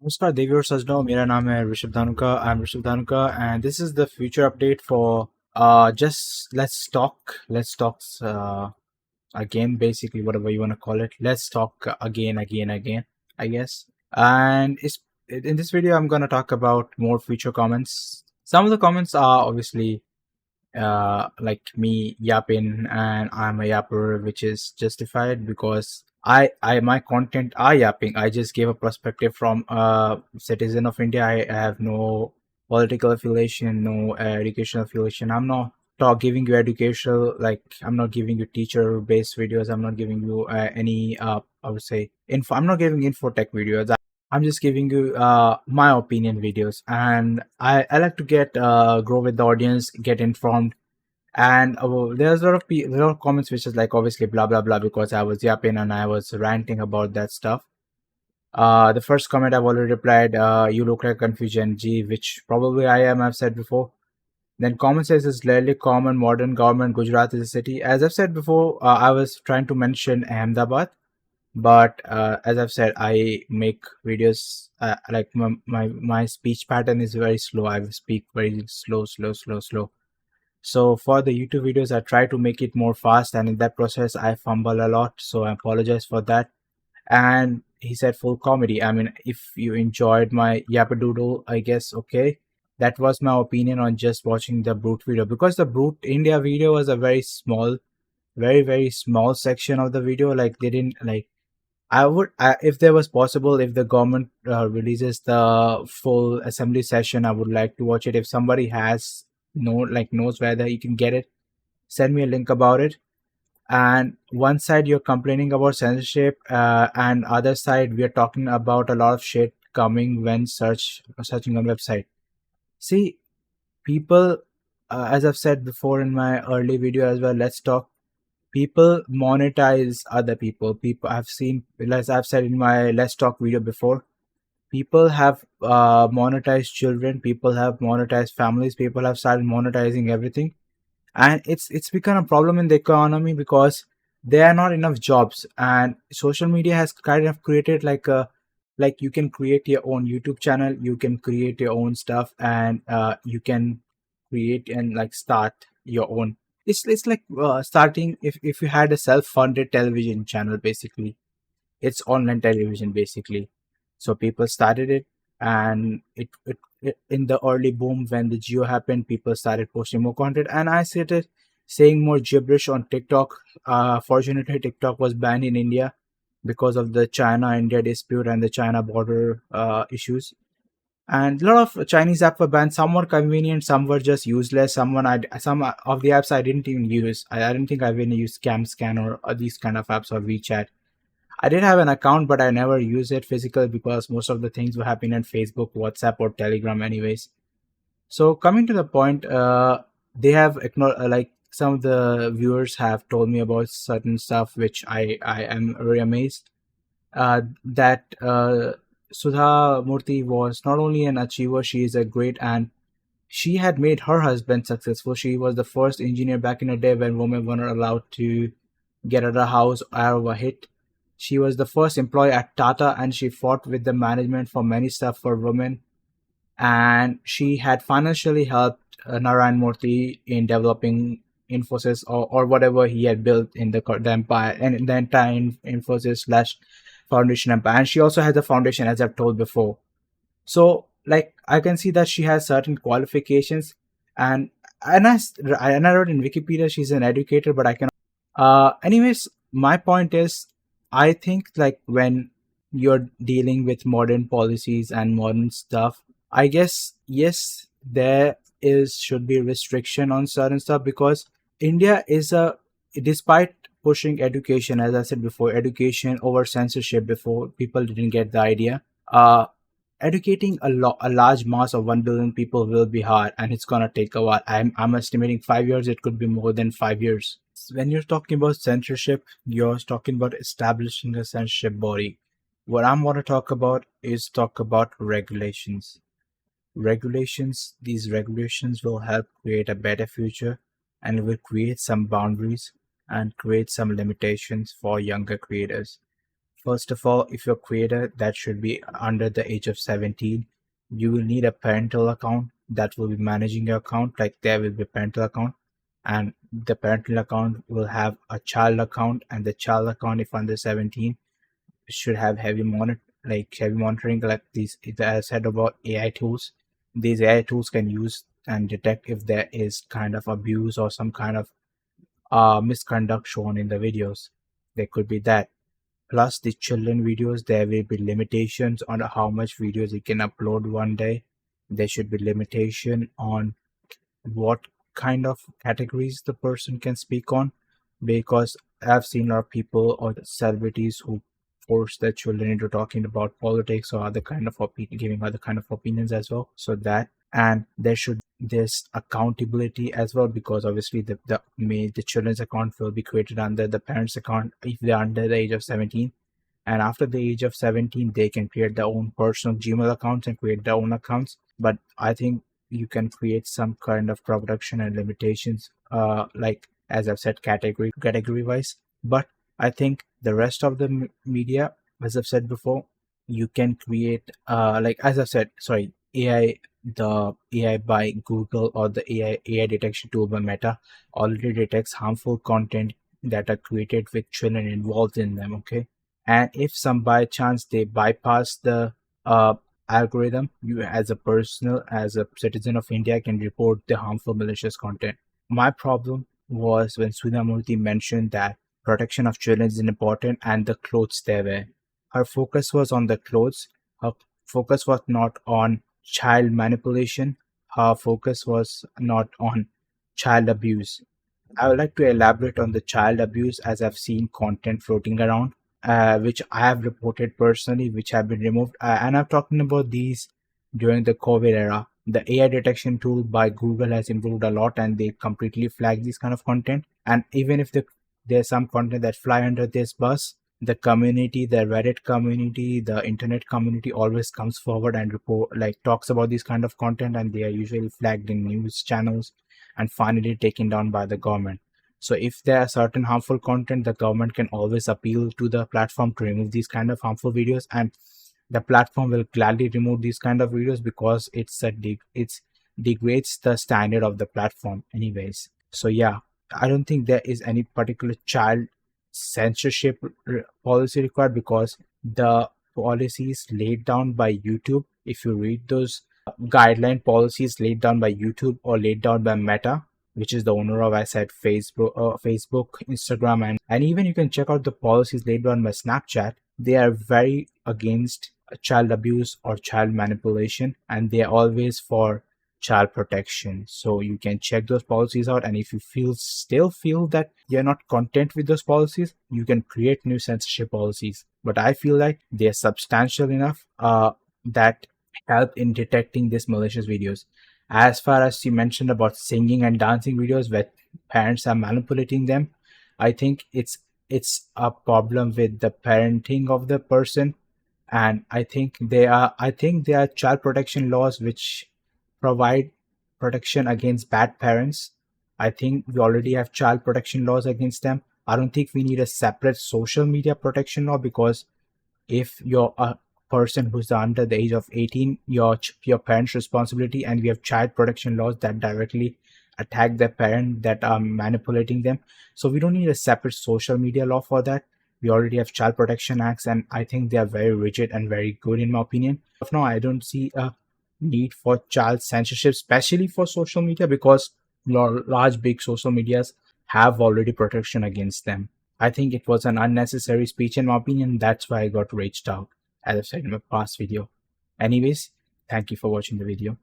नमस्कार देवियों और सज्जनों, मेरा नाम है Rishabh Dhanuka. I'm Rishabh Dhanuka, and this is the future update for just let's talk again, basically whatever you want to call it. Let's talk again, I guess. And in this video I'm gonna talk about more future comments. Some of the comments are obviously like me yapping, and I'm a yapper, which is justified because I my content are yapping. I just gave a perspective from a citizen of India. I have no political affiliation, no educational affiliation. I'm not giving you educational, like I'm not giving you teacher based videos. I'm not giving you any I would say info. I'm not giving infotech videos. I'm just giving you my opinion videos, and I like to get grow with the audience, get informed. And there's a lot of comments which is like obviously blah blah blah because I was yapping and I was ranting about that stuff. The first comment I've already replied, you look like confusion G, which probably I am, I've said before. Then comment says it's rarely common modern government. Gujarat is a city. As I've said before, I was trying to mention Ahmedabad, but as I've said, I make videos like my speech pattern is very slow. I speak very slow. So for the YouTube videos, I try to make it more fast, and in that process, I fumble a lot. So I apologize for that. And he said full comedy. I mean, if you enjoyed my Yappadoodle, I guess okay. That was my opinion on just watching the Brute video, because the Brute India video was a very small, very small section of the video. Like they didn't like. If there was possible, if the government releases the full assembly session, I would like to watch it. If somebody has knows whether you can get it, send me a link about it. And one side you're complaining about censorship, and other side we are talking about a lot of shit coming when searching on website. See, people, as I've said before in my early video as well, let's talk. People monetize other people. People I've seen, as I've said in my let's talk video before, people have monetized children, people have monetized families, people have started monetizing everything. And it's become a problem in the economy because there are not enough jobs, and social media has kind of created like you can create your own YouTube channel, you can create your own stuff, and you can create and like start your own. It's like starting, if you had a self-funded television channel, basically it's online television basically. So people started it, and it in the early boom when the Geo happened, people started posting more content, and I started saying more gibberish on TikTok. Fortunately, TikTok was banned in India because of the China-India dispute and the China border issues. And a lot of Chinese apps were banned. Some were convenient, some were just useless. Some of the apps I didn't even use. I didn't think I've even used CamScan or these kind of apps or WeChat. I did have an account, but I never used it physical because most of the things were happening on Facebook, WhatsApp, or Telegram, anyways. So coming to the point, they have like some of the viewers have told me about certain stuff, which I am very amazed. That Sudha Murthy was not only an achiever, she is a great, and she had made her husband successful. She was the first engineer back in the day when women were not allowed to get out of the house out of a hit. She was the first employee at Tata, and she fought with the management for many stuff for women. And she had financially helped Narayan Murthy in developing Infosys, or whatever he had built in the empire, and the entire Infosys slash foundation empire. And she also has a foundation, as I've told before. So like I can see that she has certain qualifications, and and I wrote in Wikipedia she's an educator, but I can. Anyways, my point is, I think like when you're dealing with modern policies and modern stuff, I guess yes, there is should be restriction on certain stuff, because India is a, despite pushing education, as I said before, education over censorship before, people didn't get the idea. Educating a large mass of 1 billion people will be hard, and it's gonna take a while. I'm estimating 5 years. It could be more than 5 years. When you're talking about censorship, you're talking about establishing a censorship body. What I'm going to talk about is talk about regulations. These regulations will help create a better future, and will create some boundaries and create some limitations for younger creators. First of all, if you're a creator that should be under the age of 17, you will need a parental account that will be managing your account. Like there will be a parental account, and the parental account will have a child account, and the child account, if under 17, should have heavy monitoring, like these, as I said about AI tools. These AI tools can use and detect if there is kind of abuse or some kind of misconduct shown in the videos. There could be that. Plus the children videos, there will be limitations on how much videos you can upload one day. There should be limitation on what kind of categories the person can speak on, because I've seen a lot of people or the celebrities who force their children into talking about politics or other kind of giving other kind of opinions as well. So that, and there should this accountability as well, because obviously the children's account will be created under the parents account if they're under the age of 17, and after the age of 17 they can create their own personal Gmail accounts and create their own accounts. But I think you can create some kind of production and limitations, like as I've said, category wise. But I think the rest of the media, as I've said before, you can create like as I've said, sorry, the AI by Google or the AI detection tool by Meta already detects harmful content that are created with children involved in them. Okay, and if some by chance they bypass the algorithm, you as a citizen of India can report the harmful malicious content. My problem was when Sudha Murthy mentioned that protection of children is important and the clothes they wear. Her focus was on the clothes. Her focus was not on child manipulation. Her focus was not on child abuse. I would like to elaborate on the child abuse, as I've seen content floating around, which I have reported personally, which have been removed. And I'm talking about these during the COVID era. The AI detection tool by Google has improved a lot, and they completely flag this kind of content. And even if there's some content that fly under this bus, the community, the Reddit community, the internet community always comes forward and talks about this kind of content, and they are usually flagged in news channels and finally taken down by the government. So if there are certain harmful content, the government can always appeal to the platform to remove these kind of harmful videos, and the platform will gladly remove these kind of videos because it degrades the standard of the platform anyways. So yeah, I don't think there is any particular child censorship policy required, because the policies laid down by YouTube, if you read those guideline policies laid down by YouTube or laid down by Meta, which is the owner of, I said, Facebook, Instagram, and even you can check out the policies laid down by Snapchat. They are very against child abuse or child manipulation, and they are always for child protection. So you can check those policies out, and if you still feel that you're not content with those policies, you can create new censorship policies. But I feel like they're substantial enough that help in detecting these malicious videos. As far as you mentioned about singing and dancing videos where parents are manipulating them, I think it's a problem with the parenting of the person. And I think there are child protection laws which provide protection against bad parents. I think we already have child protection laws against them. I don't think we need a separate social media protection law, because if you're a person who's under the age of 18, your parents' responsibility, and we have child protection laws that directly attack the parent that are manipulating them. So we don't need a separate social media law for that. We already have child protection acts, and I think they are very rigid and very good in my opinion. But no, I don't see a need for child censorship, especially for social media, because large big social medias have already protection against them. I think it was an unnecessary speech in my opinion. That's why I got raged out, as I said in my past video. Anyways, thank you for watching the video.